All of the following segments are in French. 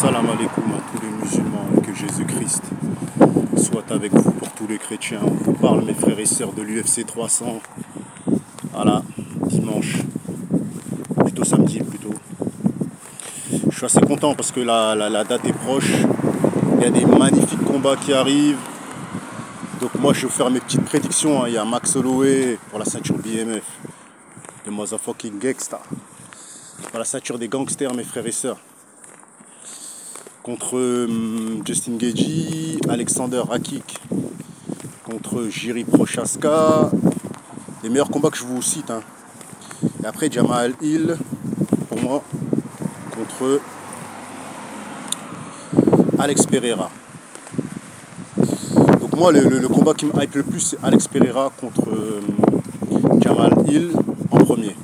Salam alaikum à tous les musulmans et que Jésus-Christ soit avec vous pour tous les chrétiens. On vous parle, mes frères et sœurs de l'UFC 300. Voilà, dimanche, plutôt samedi plutôt. Je suis assez content parce que la date est proche. Il y a des magnifiques combats qui arrivent. Donc moi je vais vous faire mes petites prédictions. Il y a Max Holloway pour la ceinture BMF. Le motherfucking gangsta. Pour la ceinture des gangsters, mes frères et sœurs. Contre Justin Gaethje, Alexander Rakik contre Jiri Prochazka. Les meilleurs combats que je vous cite. Hein. Et après Jamal Hill, pour moi, contre Alex Pereira. Donc moi, le combat qui me hype le plus, c'est Alex Pereira contre Jamal Hill en premier.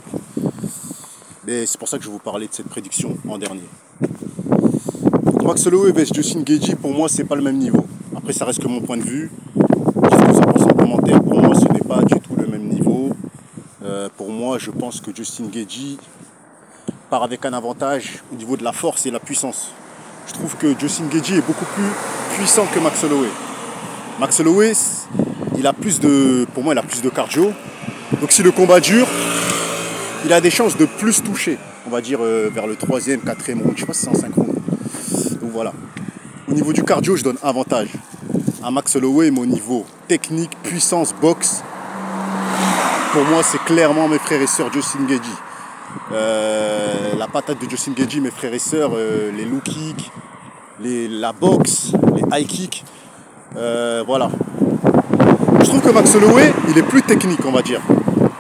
Mais c'est pour ça que je vais vous parler de cette prédiction en dernier. Max Holloway vs Justin Gaethje, pour moi, c'est pas le même niveau. Après, ça reste que mon point de vue. Qu'est-ce que vous en pensez en commentaire? Pour moi, ce n'est pas du tout le même niveau. Pour moi, je pense que Justin Gaethje part avec un avantage au niveau de la force et la puissance. Je trouve que Justin Gaethje est beaucoup plus puissant que Max Holloway. Max Holloway, pour moi, il a plus de cardio. Donc si le combat dure, il a des chances de plus toucher. On va dire vers le 3e, 4e round. Je sais pas si c'est en 5 rounds. Donc voilà. Au niveau du cardio, je donne avantage à Max Holloway, mais au niveau technique, puissance, boxe, pour moi, c'est clairement mes frères et sœurs Justin Gaethje. La patate de Justin Gaethje, mes frères et sœurs, les low kicks, la boxe, les high kicks, voilà. Je trouve que Max Holloway, il est plus technique, on va dire.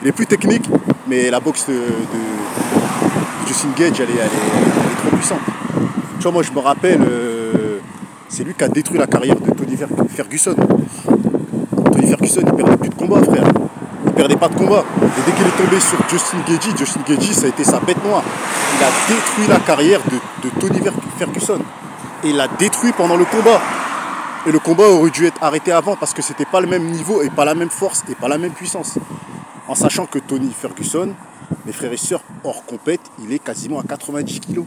Il est plus technique, mais la boxe de Justin Gaethje, elle est trop puissante. Tu vois, moi, je me rappelle, c'est lui qui a détruit la carrière de Tony Ferguson. Tony Ferguson, il perdait plus de combat, frère. Il perdait pas de combat. Et dès qu'il est tombé sur Justin Gaethje, ça a été sa bête noire. Il a détruit la carrière de Tony Ferguson. Et il l'a détruit pendant le combat. Et le combat aurait dû être arrêté avant parce que c'était pas le même niveau et pas la même force et pas la même puissance. En sachant que Tony Ferguson, mes frères et sœurs, hors compète, il est quasiment à 90 kg.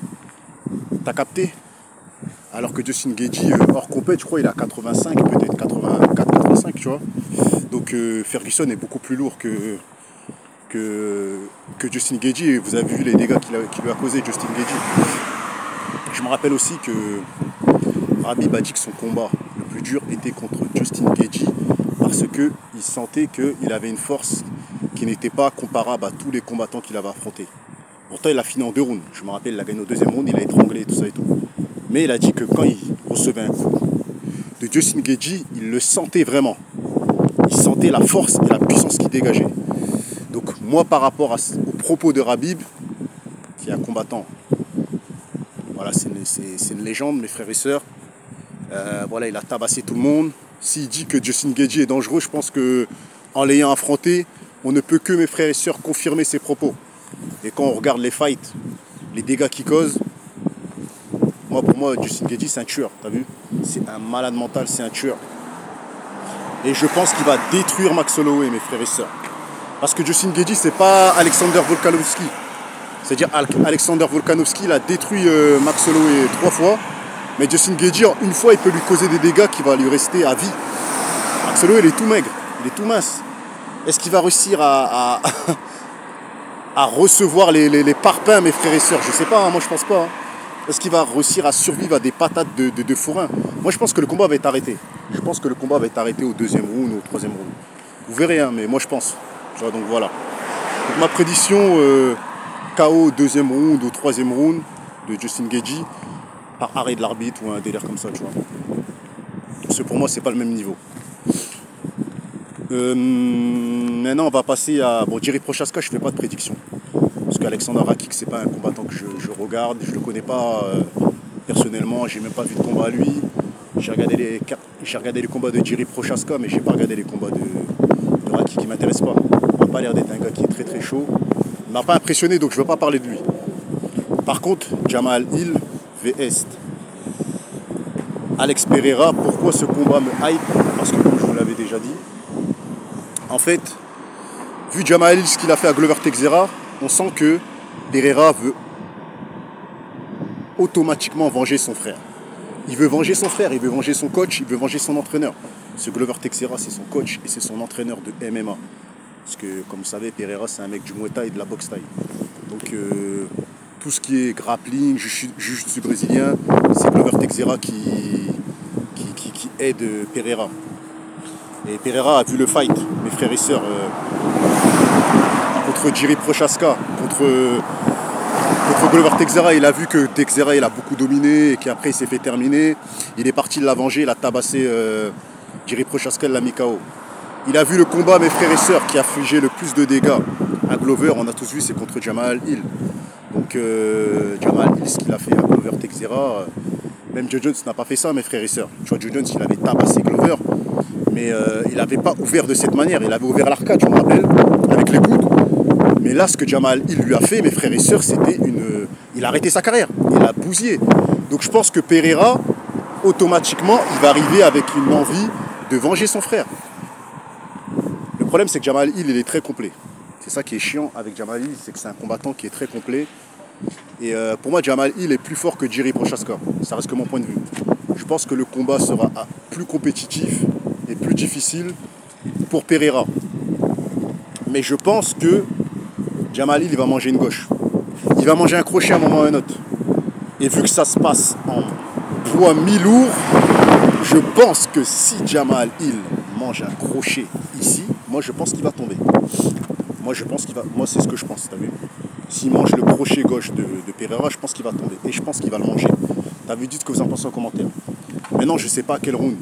T'as capté? Alors que Justin Gaethje, hors compète, je crois, il est à 85, peut-être 84, 85, tu vois. Donc Ferguson est beaucoup plus lourd que Justin Gaethje. Vous avez vu les dégâts qu'il lui a causé, Justin Gaethje. Je me rappelle aussi que Khabib a dit que son combat le plus dur était contre Justin Gaethje parce qu'il sentait qu'il avait une force qui n'était pas comparable à tous les combattants qu'il avait affrontés. Pourtant, il a fini en 2 rounds. Je me rappelle, il a gagné au 2e round, il a étranglé, tout ça et tout. Mais il a dit que quand il recevait un coup de Justin Gaethje, il le sentait vraiment. Il sentait la force et la puissance qu'il dégageait. Donc moi, par rapport aux propos de Khabib, qui est un combattant, voilà, c'est une légende, mes frères et sœurs. Voilà, il a tabassé tout le monde. S'il dit que Justin Gaethje est dangereux, je pense qu'en l'ayant affronté, on ne peut que, mes frères et sœurs, confirmer ses propos. Et quand on regarde les fights, les dégâts qu'il cause, pour moi, Justin Gaethje, c'est un tueur, t'as vu? C'est un malade mental, c'est un tueur. Et je pense qu'il va détruire Max Holloway, mes frères et sœurs. Parce que Justin Gaethje, c'est pas Alexander Volkanovski. C'est-à-dire Alexander Volkanovski, il a détruit Max Holloway 3 fois. Mais Justin Gaethje, une fois, il peut lui causer des dégâts qui vont lui rester à vie. Max Holloway, il est tout maigre, il est tout mince. Est-ce qu'il va réussir à recevoir les parpaings, mes frères et sœurs? Je sais pas, hein, moi je pense pas. Hein. Est-ce qu'il va réussir à survivre à des patates de forain? Moi je pense que le combat va être arrêté. Je pense que le combat va être arrêté au 2e round ou au 3e round. Vous verrez, hein, mais moi je pense. Tu vois, donc voilà. Donc, ma prédiction, KO au 2e round ou au 3e round de Justin Gaethje par arrêt de l'arbitre ou un délire comme ça, tu vois. Parce que pour moi, c'est pas le même niveau. Maintenant, on va passer à Jiri Prochazka. Je fais pas de prédiction. Parce qu'Alexander Rakik, c'est pas un combattant que je regarde. Je le connais pas personnellement. J'ai même pas vu de combat à lui. J'ai regardé les combats de Jiri Prochazka, mais j'ai pas regardé les combats de Rakik qui m'intéressent pas. Il n'a pas l'air d'être un gars qui est très très chaud. Il m'a pas impressionné, donc je veux pas parler de lui. Par contre, Jamal Hill vs Alex Pereira, pourquoi ce combat me hype? Parce que comme je vous l'avais déjà dit, en fait, vu Jamal Hill ce qu'il a fait à Glover Teixeira, on sent que Pereira veut automatiquement venger son frère. Il veut venger son frère, il veut venger son coach, il veut venger son entraîneur. Ce Glover Teixeira, c'est son coach et c'est son entraîneur de MMA. Parce que, comme vous savez, Pereira, c'est un mec du Muay Thai et de la boxe Thai. Donc, tout ce qui est grappling, jiu-jitsu brésilien, c'est Glover Teixeira qui aide Pereira. Et Pereira a vu le fight, mes frères et sœurs, contre Jiri Prochazka, contre Glover Teixeira. Il a vu que Teixeira il a beaucoup dominé et qu'après il s'est fait terminer. Il est parti de la venger, il a tabassé Jiri Prochazka, il l'a mis KO. Il a vu le combat, mes frères et sœurs, qui a infligé le plus de dégâts à Glover, on a tous vu, c'est contre Jamal Hill. Donc Jamal Hill, ce qu'il a fait à Glover Teixeira, même Joe Jones n'a pas fait ça, mes frères et sœurs. Tu vois, Joe Jones, il avait tabassé Glover, mais il n'avait pas ouvert de cette manière. Il avait ouvert l'arcade, je me rappelle, avec les coudes. Mais là, ce que Jamal Hill lui a fait, mes frères et sœurs, c'était une... Il a arrêté sa carrière, il a bousillé. Donc je pense que Pereira, automatiquement, il va arriver avec une envie de venger son frère. Le problème, c'est que Jamal Hill, il est très complet. C'est ça qui est chiant avec Jamal Hill, c'est que c'est un combattant qui est très complet. Et pour moi, Jamal Hill est plus fort que Jiri Prochazka. Ça reste que mon point de vue. Je pense que le combat sera plus compétitif et plus difficile pour Pereira. Mais je pense que Jamal Hill, il va manger une gauche. Il va manger un crochet à un moment ou à un autre. Et vu que ça se passe en poids mi-lourd, je pense que si Jamal Hill mange un crochet ici, moi je pense qu'il va tomber. Moi c'est ce que je pense, t'as vu. S'il mange le crochet gauche de Pereira, je pense qu'il va tomber. Et je pense qu'il va le manger. T'as vu, dites ce que vous en pensez en commentaire. Maintenant, je sais pas à quel round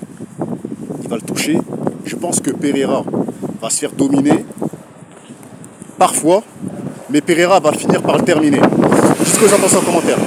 il va le toucher. Je pense que Pereira va se faire dominer. Parfois. Mais Pereira va finir par le terminer. Dites ce que vous en pensez en commentaire.